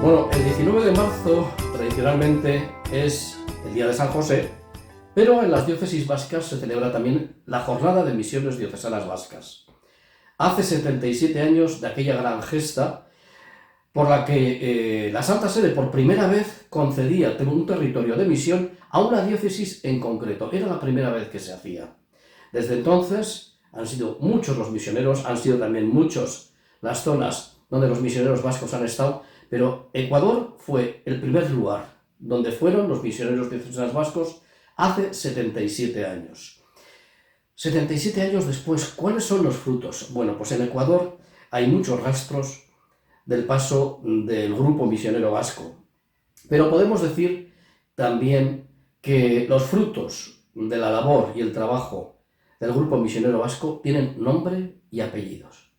Bueno, el 19 de marzo tradicionalmente es el Día de San José, pero en las diócesis vascas se celebra también la Jornada de Misiones Diocesanas Vascas. Hace 77 años de aquella gran gesta por la que la Santa Sede por primera vez concedía un territorio de misión a una diócesis en concreto. Era la primera vez que se hacía. Desde entonces han sido muchos los misioneros, han sido también muchos las zonas donde los misioneros vascos han estado, pero Ecuador fue el primer lugar donde fueron los misioneros diocesanos vascos hace 77 años. 77 años después, ¿cuáles son los frutos? Bueno, pues en Ecuador hay muchos rastros del paso del grupo misionero vasco, pero podemos decir también que los frutos de la labor y el trabajo del grupo misionero vasco tienen nombre y apellidos.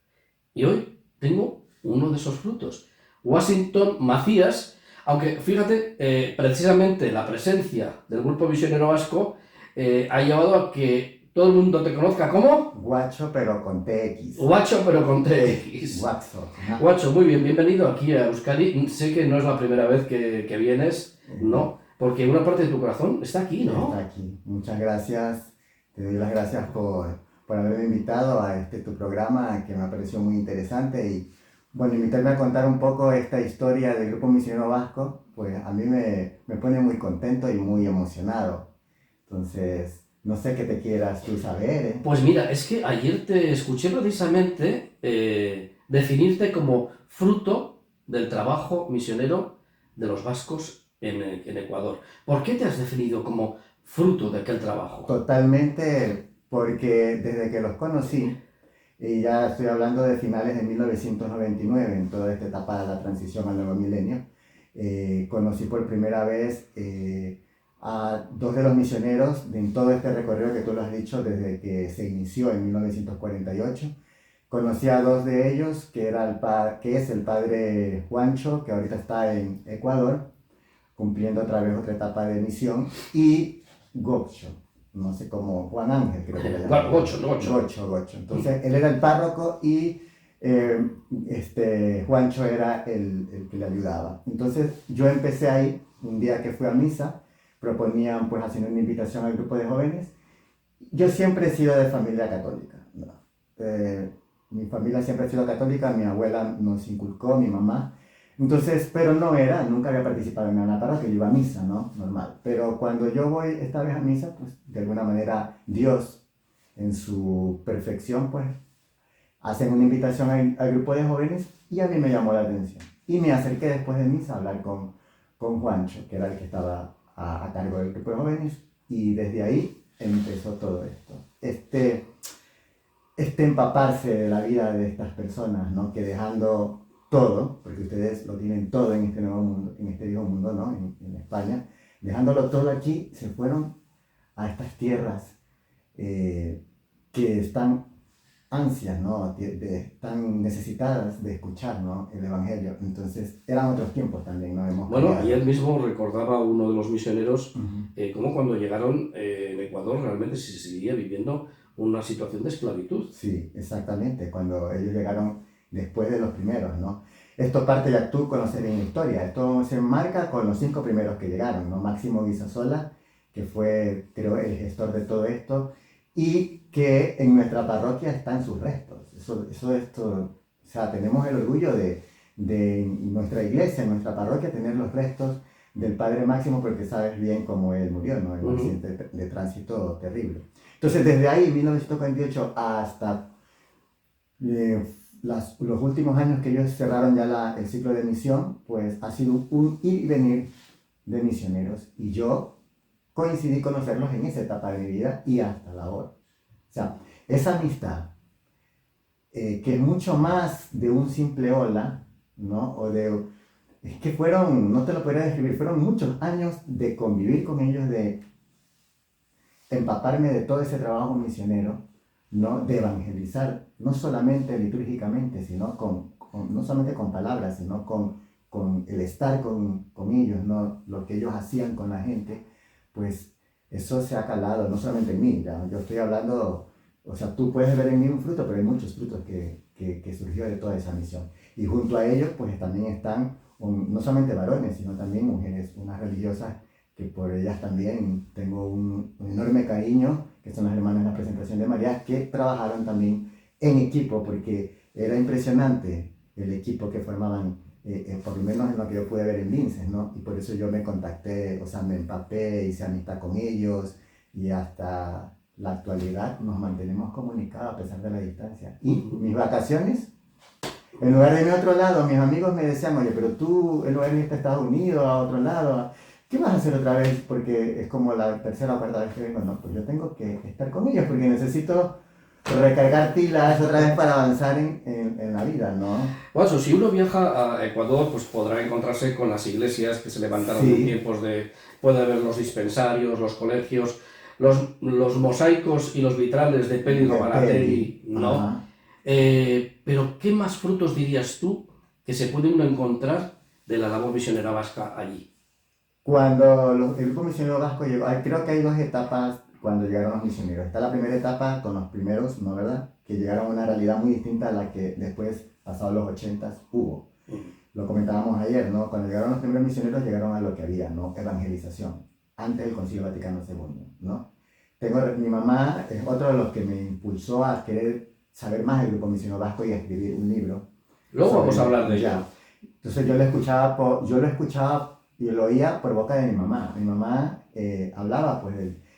Y hoy tengo uno de esos frutos, Washington Macías, aunque fíjate, precisamente la presencia del grupo misionero vasco ha llevado a que todo el mundo te conozca como Guacho, pero con TX. Guacho, pero con TX. Guacho. Guacho, muy bien, bienvenido aquí a Euskadi. Sé que no es la primera vez que vienes, ¿no? Porque una parte de tu corazón está aquí, ¿no? Está aquí. Muchas gracias. Te doy las gracias por haberme invitado a tu programa, que me ha parecido muy interesante. Y bueno, invitarme a contar un poco esta historia del Grupo Misionero Vasco, pues a mí me pone muy contento y muy emocionado. Entonces, no sé qué te quieras tú saber, ¿eh? Pues mira, es que ayer te escuché precisamente definirte como fruto del trabajo misionero de los vascos en Ecuador. ¿Por qué te has definido como fruto de aquel trabajo? Totalmente, porque desde que los conocí, y ya estoy hablando de finales de 1999, en toda esta etapa de la transición al nuevo milenio, conocí por primera vez a dos de los misioneros en todo este recorrido que tú lo has dicho desde que se inició en 1948. Conocí a dos de ellos, que es el padre Juancho, que ahorita está en Ecuador, cumpliendo otra vez otra etapa de misión, y Gocho, no sé cómo, Juan Ángel creo que le llaman. Gocho. Entonces él era el párroco y Juancho era el que le ayudaba. Entonces yo empecé ahí, un día que fui a misa, proponían pues haciendo una invitación al grupo de jóvenes. Yo siempre he sido de familia católica, ¿no? Mi familia siempre ha sido católica, mi abuela nos inculcó, mi mamá. Entonces, pero nunca había participado en una parroquia, yo iba a misa, ¿no? Normal. Pero cuando yo voy esta vez a misa, pues de alguna manera Dios, en su perfección, pues hacen una invitación al grupo de jóvenes y a mí me llamó la atención. Y me acerqué después de misa a hablar con Juancho, que era el que estaba a cargo del grupo de jóvenes, y desde ahí empezó todo esto. Este empaparse de la vida de estas personas, ¿no? Que dejando todo, porque ustedes lo tienen todo en este nuevo mundo, en este viejo mundo, ¿no? En España, dejándolo todo aquí, se fueron a estas tierras que están ansias, ¿no? Están necesitadas de escuchar, ¿no? El Evangelio. Entonces, eran otros tiempos también, ¿no? Bueno, ayer mismo recordaba uno de los misioneros cómo cuando llegaron en Ecuador realmente se seguía viviendo una situación de esclavitud. Sí, exactamente, cuando ellos llegaron después de los primeros, ¿no? Esto parte, ya tú conoces bien la historia, esto se enmarca con los 5 primeros que llegaron, ¿no? Máximo Guisasola, que fue, creo, el gestor de todo esto, y que en nuestra parroquia están sus restos. O sea, tenemos el orgullo de nuestra iglesia, en nuestra parroquia, tener los restos del Padre Máximo, porque sabes bien cómo él murió, ¿no? En un accidente de tránsito terrible. Entonces, desde ahí, 1948, hasta los últimos años que ellos cerraron ya el ciclo de misión, pues ha sido un ir y venir de misioneros. Y yo coincidí conocerlos en esa etapa de mi vida y hasta la hora. O sea, esa amistad, que es mucho más de un simple hola, ¿no? Es que no te lo podría describir, fueron muchos años de convivir con ellos, de empaparme de todo ese trabajo misionero, ¿no? De evangelizar, no solamente litúrgicamente, sino no solamente con palabras, sino con el estar con ellos, ¿no? Lo que ellos hacían con la gente, pues eso se ha calado, no solamente en mí, ¿ya? Yo estoy hablando O sea, tú puedes ver en mí un fruto, pero hay muchos frutos que surgió de toda esa misión. Y junto a ellos, pues también están no solamente varones, sino también mujeres, unas religiosas que por ellas también tengo un enorme cariño, que son las hermanas de la Presentación de María, que trabajaron también en equipo, porque era impresionante el equipo que formaban, por lo menos en lo que yo pude ver en Linces, ¿no? Y por eso yo me contacté, o sea, me empapé, hice amistad con ellos, y hasta la actualidad nos mantenemos comunicados a pesar de la distancia. Y mis vacaciones, en lugar de irme a otro lado, mis amigos me decían, oye, pero tú, en lugar de irte a Estados Unidos, a otro lado, ¿qué vas a hacer otra vez? Porque es como la tercera o cuarta vez que vengo. No, pues yo tengo que estar con ellos porque necesito recargar pilas otra vez para avanzar en la vida, ¿no? Bueno, si uno viaja a Ecuador, pues podrá encontrarse con las iglesias que se levantaron en tiempos de... Puede ver los dispensarios, los colegios, los mosaicos y los vitrales de Pedro Barategui, ¿no? Pero, ¿qué más frutos dirías tú que se puede uno encontrar de la labor misionera vasca allí? Cuando el grupo misionero vasco llegó, creo que hay dos etapas cuando llegaron los misioneros. Está la primera etapa con los primeros, ¿no verdad? Que llegaron a una realidad muy distinta a la que después, pasados los 80s, hubo. Lo comentábamos ayer, ¿no? Cuando llegaron los primeros misioneros llegaron a lo que había, ¿no? Evangelización, antes del Concilio Vaticano II, ¿no? Mi mamá es otro de los que me impulsó a querer saber más del grupo misionero vasco y a escribir un libro. Luego vamos a hablar de ello. Entonces yo lo escuchaba y lo oía por boca de mi mamá. Mi mamá hablaba pues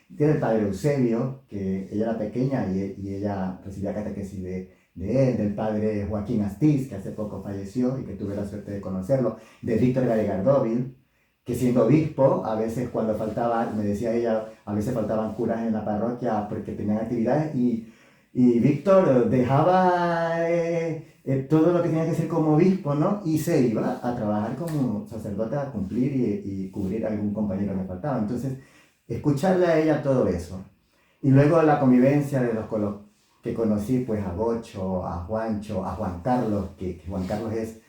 del padre Eusebio, que ella era pequeña y ella recibía catequesis de él, del padre Joaquín Astiz, que hace poco falleció y que tuve la suerte de conocerlo, de Víctor Garigardóvil, que siendo obispo, a veces cuando faltaba, me decía ella, a veces faltaban curas en la parroquia porque tenían actividades y Víctor dejaba todo lo que tenía que hacer como obispo, ¿no? Y se iba a trabajar como sacerdote a cumplir y cubrir a algún compañero que faltaba. Entonces, escucharle a ella todo eso. Y luego la convivencia de los que conocí, pues a Gocho, a Juancho, a Juan Carlos, que Juan Carlos es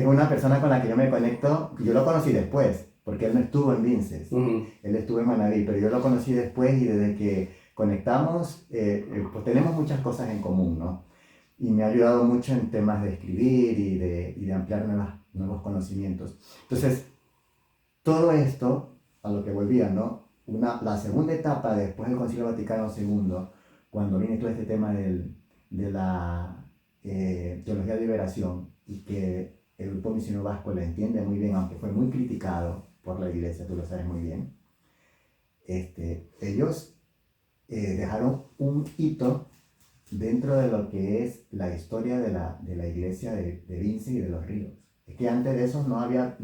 una persona con la que yo me conecto. Yo lo conocí después, porque él no estuvo en Linces, él estuvo en Manaví, pero yo lo conocí después y desde que conectamos, pues tenemos muchas cosas en común, ¿no? Y me ha ayudado mucho en temas de escribir y de ampliar nuevos conocimientos. Entonces, todo esto, a lo que volvía, ¿no? La segunda etapa después del Concilio Vaticano II, cuando viene todo este tema de la teología de liberación y que el grupo misionero vasco lo entiende muy bien, aunque fue muy criticado por la iglesia, tú lo sabes muy bien, ellos dejaron un hito dentro de lo que es la historia de la iglesia de Linces y de los Ríos. Es que antes de eso no había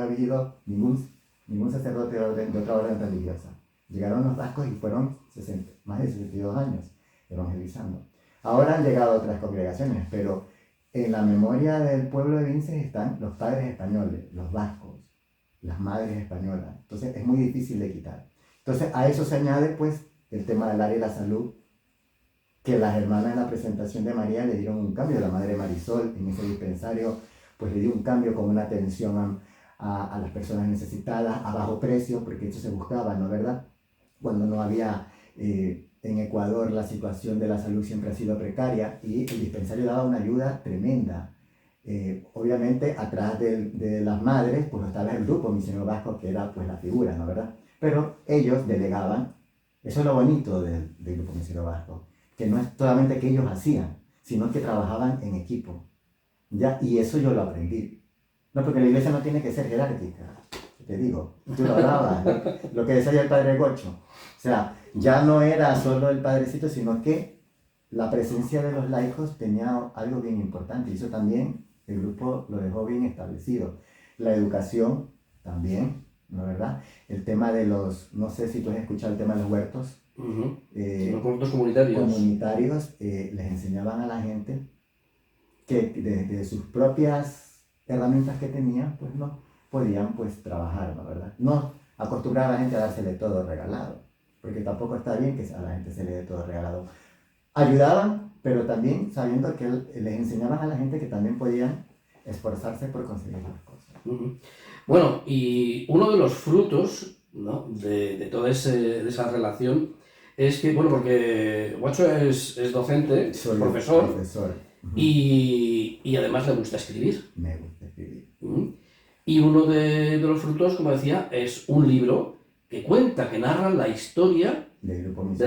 habido ningún sacerdote de otra orden religiosa. Llegaron los vascos y fueron más de 62 años evangelizando. Ahora han llegado otras congregaciones, pero en la memoria del pueblo de Linces están los padres españoles, los vascos, las madres españolas. Entonces es muy difícil de quitar. Entonces a eso se añade pues el tema del área de la salud, que las hermanas en la Presentación de María le dieron un cambio. La Madre Marisol en ese dispensario pues le dio un cambio con una atención a las personas necesitadas a bajo precio, porque eso se buscaba, ¿no verdad? Cuando no había, en Ecuador la situación de la salud siempre ha sido precaria y el dispensario daba una ayuda tremenda. Obviamente atrás de las madres pues estaba el grupo misionero vasco, que era pues la figura, ¿no verdad? Pero ellos delegaban. Eso es lo bonito del grupo misionero vasco, que no es solamente que ellos hacían, sino que trabajaban en equipo. ¿Ya? Y eso yo lo aprendí. No, porque la iglesia no tiene que ser jerárquica, te digo, tú lo hablabas, lo que decía el padre Gocho. O sea, ya no era solo el padrecito, sino que la presencia de los laicos tenía algo bien importante, y eso también el grupo lo dejó bien establecido. La educación también, ¿no verdad? El tema de no sé si tú has escuchado el tema de los huertos. Los huertos comunitarios. Les enseñaban a la gente que desde sus propias herramientas que tenían, pues no podían pues trabajar, ¿no verdad? No acostumbrar a la gente a dársele todo regalado, porque tampoco está bien que a la gente se le dé todo regalado. Ayudaban, pero también sabiendo que les enseñaban a la gente que también podían esforzarse por conseguir las cosas. Bueno, y uno de los frutos, ¿no?, de toda esa relación es que, bueno, porque Guacho es docente, Soy profesor, profesor. y además le gusta escribir. Me gusta escribir. ¿Mm? Y uno de los frutos, como decía, es un libro que cuenta, que narra la historia del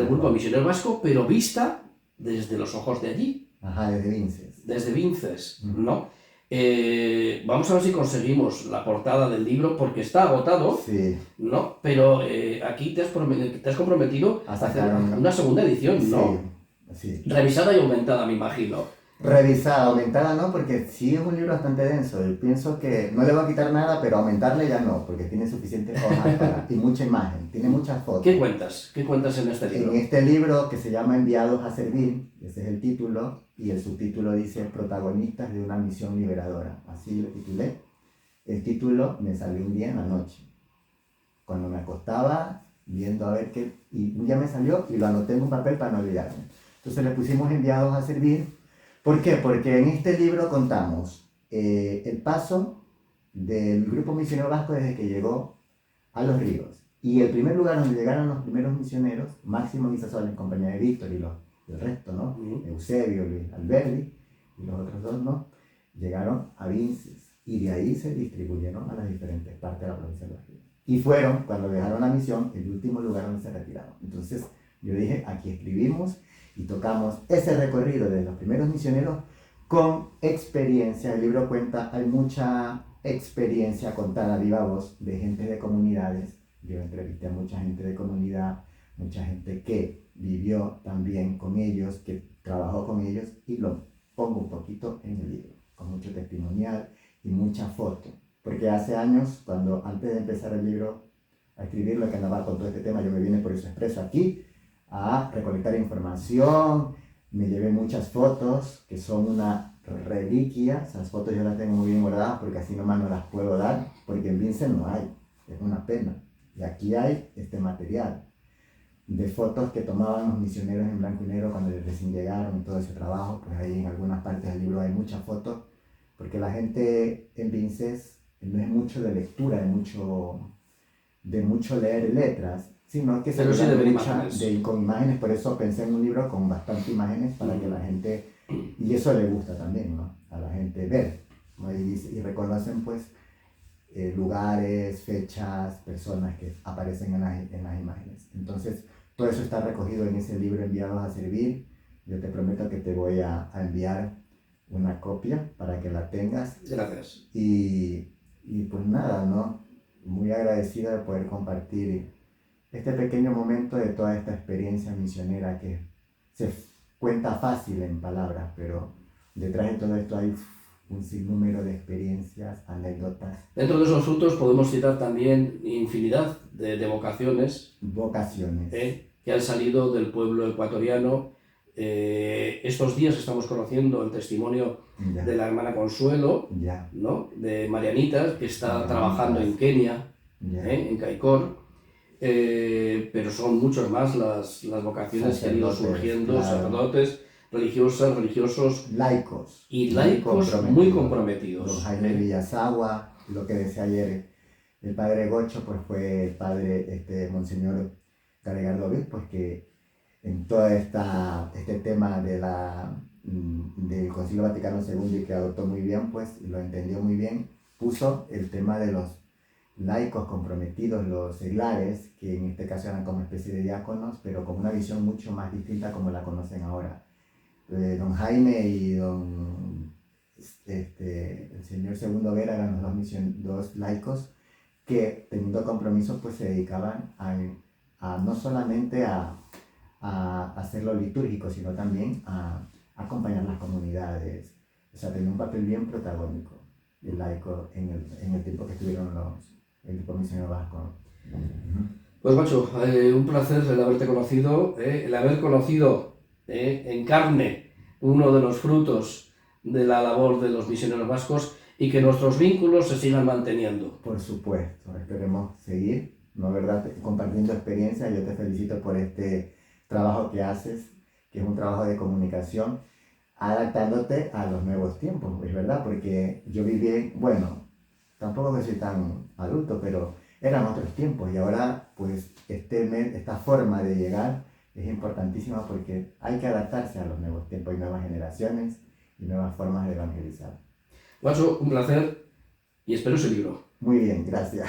grupo misionero vasco, pero vista desde los ojos de allí. Ajá, desde Vinces. Desde Vinces, ¿no? Vamos a ver si conseguimos la portada del libro, porque está agotado, Sí. ¿no? Pero aquí te has comprometido a hacer una segunda edición, ¿no? Sí. Revisada y aumentada, me imagino. Revisada, aumentada no, porque sí es un libro bastante denso. Yo pienso que no le va a quitar nada, pero aumentarle ya no, porque tiene suficientes hojas y mucha imagen, tiene muchas fotos. ¿Qué cuentas? ¿Qué cuentas en este libro? En este libro que se llama Enviados a Servir, ese es el título, y el subtítulo dice Protagonistas de una misión liberadora. Así lo titulé. El título me salió un día en la noche, cuando me acostaba viendo a ver qué, y un día me salió y lo anoté en un papel para no olvidarme. Entonces le pusimos Enviados a Servir. ¿Por qué? Porque en este libro contamos el paso del grupo misionero vasco desde que llegó a Los Ríos. Y el primer lugar donde llegaron los primeros misioneros, Máximo Guisasola en compañía de Víctor y el resto, ¿no? Eusebio, Luis Alberdi y los otros dos, ¿no? Llegaron a Vinces y de ahí se distribuyeron a las diferentes partes de la provincia de Los Ríos. Y fueron, cuando dejaron la misión, el último lugar donde se retiraron. Entonces yo dije, aquí escribimos y tocamos ese recorrido de los primeros misioneros con experiencia. El libro cuenta, hay mucha experiencia contada a viva voz de gente de comunidades. Yo entrevisté a mucha gente de comunidad, mucha gente que vivió también con ellos, que trabajó con ellos, y lo pongo un poquito en el libro, con mucho testimonial y mucha foto. Porque hace años, antes de empezar el libro, a escribirlo, que andaba con todo este tema, yo me vine por eso expreso aquí, a recolectar información, me llevé muchas fotos que son una reliquia. Esas fotos yo las tengo muy bien guardadas porque así nomás no las puedo dar, porque en Vinces no hay, es una pena. Y aquí hay este material de fotos que tomaban los misioneros en blanco y negro cuando recién llegaron y todo ese trabajo. Pues ahí en algunas partes del libro hay muchas fotos, porque la gente en Vinces no es mucho de lectura, de mucho leer letras, sino que pero sí de ver imágenes. Con imágenes. Por eso pensé en un libro con bastantes imágenes para que la gente, y eso le gusta también, ¿no? A la gente ver, ¿no? Y reconocen pues lugares, fechas, personas que aparecen en las imágenes. Entonces todo eso está recogido en ese libro, Enviados a Servir. Yo te prometo que te voy a enviar una copia para que la tengas. Gracias. Y pues nada, ¿no? Muy agradecido de poder compartir este pequeño momento de toda esta experiencia misionera que se cuenta fácil en palabras, pero detrás de todo esto hay un sinnúmero de experiencias, anécdotas. Dentro de esos frutos podemos citar también infinidad de vocaciones. Vocaciones. Que han salido del pueblo ecuatoriano. Estos días estamos conociendo el testimonio de la hermana Consuelo, ¿no? De Marianitas, que está trabajando en Kenia, en Caicor. Pero son muchos más las vocaciones que han ido surgiendo, claro. Sacerdotes, religiosas, religiosos, laicos y laicos muy comprometidos. Don Jaime Villasagua, lo que decía ayer el padre Gocho, pues fue el padre Monseñor Garegardo Obispo, pues que en todo este tema del Concilio Vaticano II, y que adoptó muy bien, pues, y lo entendió muy bien, puso el tema de los laicos comprometidos, los seglares, que en este caso eran como especie de diáconos, pero con una visión mucho más distinta como la conocen ahora. Don Jaime y el señor Segundo Vera eran los dos laicos que, teniendo compromiso, pues se dedicaban a no solamente a hacer lo litúrgico, sino también a acompañar las comunidades. O sea, tenía un papel bien protagónico el laico en el tiempo que estuvieron el grupo misionero vasco. Pues Macho, un placer el haberte conocido, el haber conocido en carne uno de los frutos de la labor de los misioneros vascos, y que nuestros vínculos se sigan manteniendo. Por supuesto, esperemos seguir, ¿no, verdad? Compartiendo experiencia. Yo te felicito por este trabajo que haces, que es un trabajo de comunicación, adaptándote a los nuevos tiempos, es verdad, porque yo viví, bueno, tampoco que soy tan adulto, pero eran otros tiempos, y ahora pues esta forma de llegar es importantísima porque hay que adaptarse a los nuevos tiempos y nuevas generaciones y nuevas formas de evangelizar. Guacho, un placer y espero ese libro. Muy bien, gracias.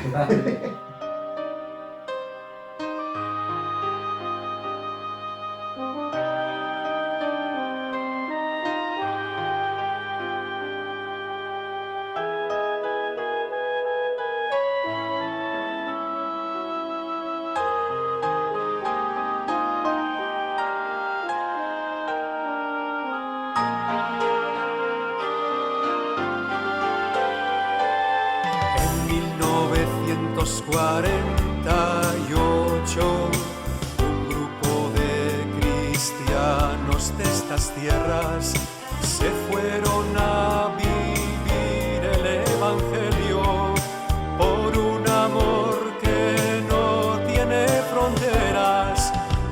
En 1948, un grupo de cristianos de estas tierras se fueron a vivir el Evangelio por un amor que no tiene fronteras,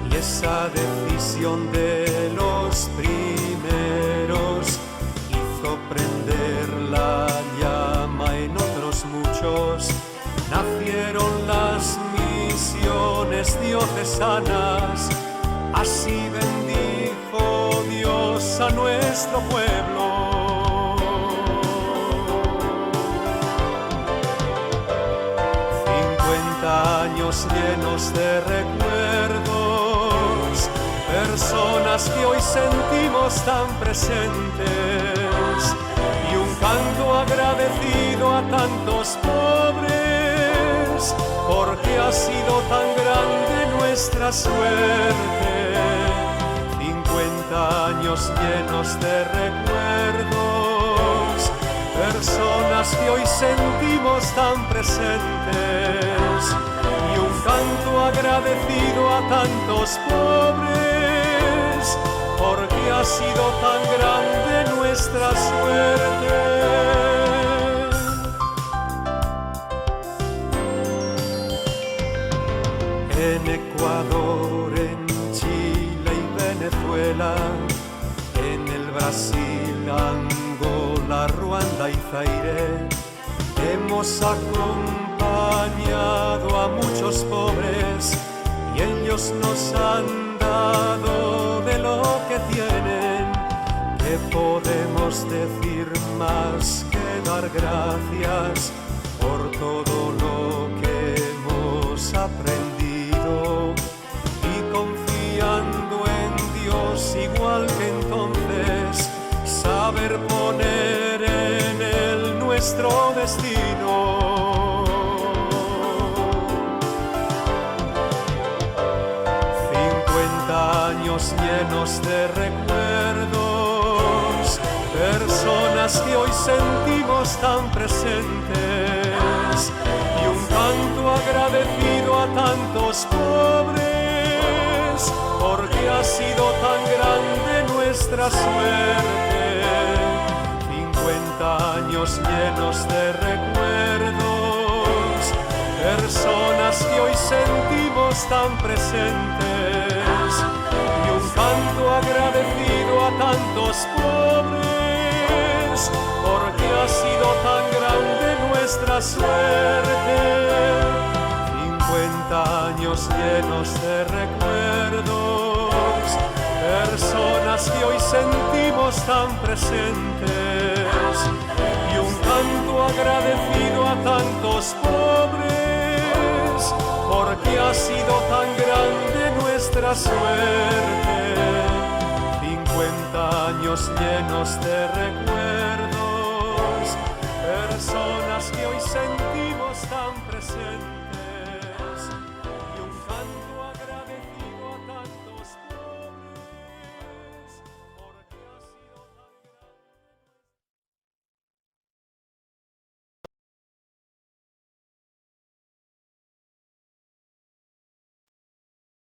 y esa decisión de los primeros hizo prender la llama en otros muchos. Nacieron las misiones diocesanas, así bendijo Dios a nuestro pueblo. 50 años llenos de recuerdos, personas que hoy sentimos tan presentes, y un canto agradecido a tantos pobres, porque ha sido tan grande nuestra suerte. 50 años llenos de recuerdos, personas que hoy sentimos tan presentes, y un canto agradecido a tantos pobres, porque ha sido tan grande nuestra suerte. En Ecuador, en Chile y Venezuela, en el Brasil, Angola, Ruanda y Zaire, hemos acompañado a muchos pobres y ellos nos han dado de lo que tienen. ¿Qué podemos decir más que dar gracias por todo lo que hemos aprendido? Y confiando en Dios igual que entonces, saber poner en Él nuestro destino. 50 años llenos de recuerdos, personas que hoy sentimos tan presentes, y un canto agradecido a tantos pobres, porque ha sido tan grande nuestra suerte. 50 años llenos de recuerdos, personas que hoy sentimos tan presentes, y un canto agradecido a tantos pobres, porque ha sido tan grande nuestra suerte. 50 años llenos de recuerdos, personas que hoy sentimos tan presentes, y un canto agradecido a tantos pobres, porque ha sido tan grande nuestra suerte. 50 años llenos de recuerdos, personas que hoy sentimos